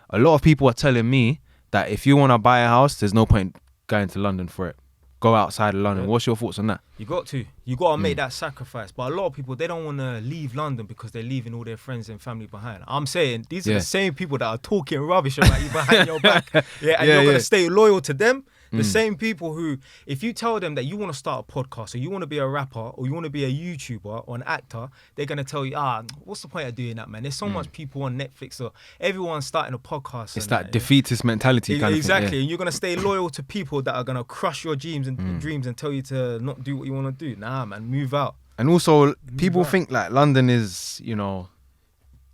a lot of people are telling me that if you want to buy a house, there's no point going to London for it. Go outside of London. What's your thoughts on that? You got to make that sacrifice. But a lot of people, they don't want to leave London because they're leaving all their friends and family behind. I'm saying these are the same people that are talking rubbish about you behind your back. Yeah, and you're going to stay loyal to them. The same people who, if you tell them that you want to start a podcast or you want to be a rapper or you want to be a YouTuber or an actor, they're going to tell you, what's the point of doing that, man? There's so much people on Netflix or everyone's starting a podcast. It's that defeatist mentality kind of thing. Exactly. And you're going to stay loyal to people that are going to crush your dreams and tell you to not do what you want to do. Nah, man, move out. And also, people think like London is,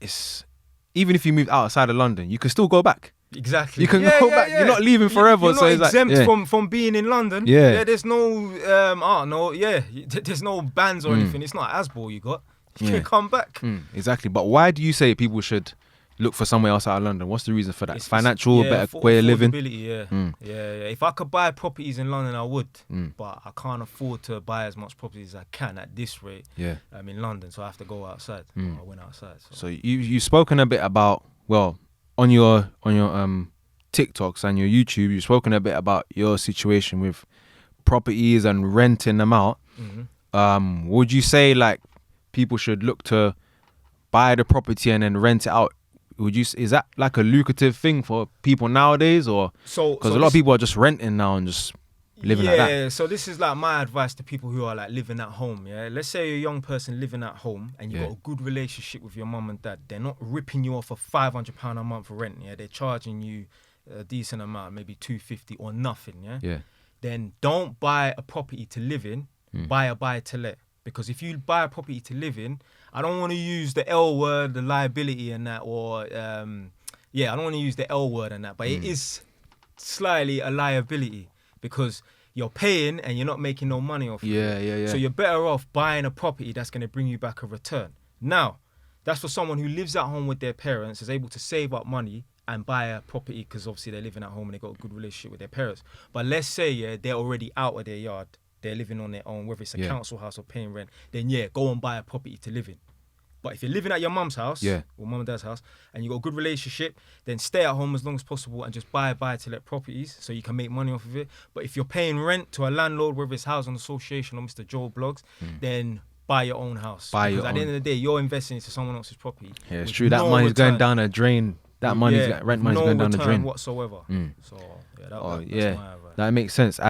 it's, even if you move outside of London, you can still go back. Exactly. You can go back. You're not leaving forever. You're not exempt from being in London. Yeah. There's no there's no bans or anything. It's not Asball you got. You can come back. Exactly. But why do you say people should look for somewhere else out of London? What's the reason for that? Financial, better way of living? Yeah. If I could buy properties in London, I would. But I can't afford to buy as much property as I can at this rate. Yeah. I'm in London, so I have to go outside. I went outside. So you've spoken a bit about, on your TikToks and your YouTube, you've spoken a bit about your situation with properties and renting them out. Would you say like people should look to buy the property and then rent it out? Is that like a lucrative thing for people nowadays, or because a lot of people are just renting now and just living like that? Yeah, so this is like my advice to people who are like living at home. Yeah, let's say you're a young person living at home and you've got a good relationship with your mum and dad. They're not ripping you off for £500 a month for rent. Yeah, they're charging you a decent amount, maybe $250 or nothing. Yeah. Then don't buy a property to live in. Buy a buy to let. Because if you buy a property to live in, I don't want to use the L word, the liability and that, or I don't want to use the L word and that, but it is slightly a liability because you're paying and you're not making no money off it. Yeah. So you're better off buying a property that's going to bring you back a return. Now, that's for someone who lives at home with their parents, is able to save up money and buy a property because obviously they're living at home and they've got a good relationship with their parents. But let's say, they're already out of their yard. They're living on their own, whether it's a council house or paying rent, then go and buy a property to live in. But if you're living at your mum's house or mum and dad's house and you've got a good relationship, then stay at home as long as possible and just buy to let properties so you can make money off of it. But if you're paying rent to a landlord, whether it's Housing Association or Mr. Joe Blogs, then buy your own house. Because at the end of the day, you're investing into someone else's property. Yeah, it's true. That money's going down a drain. That money's rent money's going down the drain whatsoever. So that's my advice. That makes sense.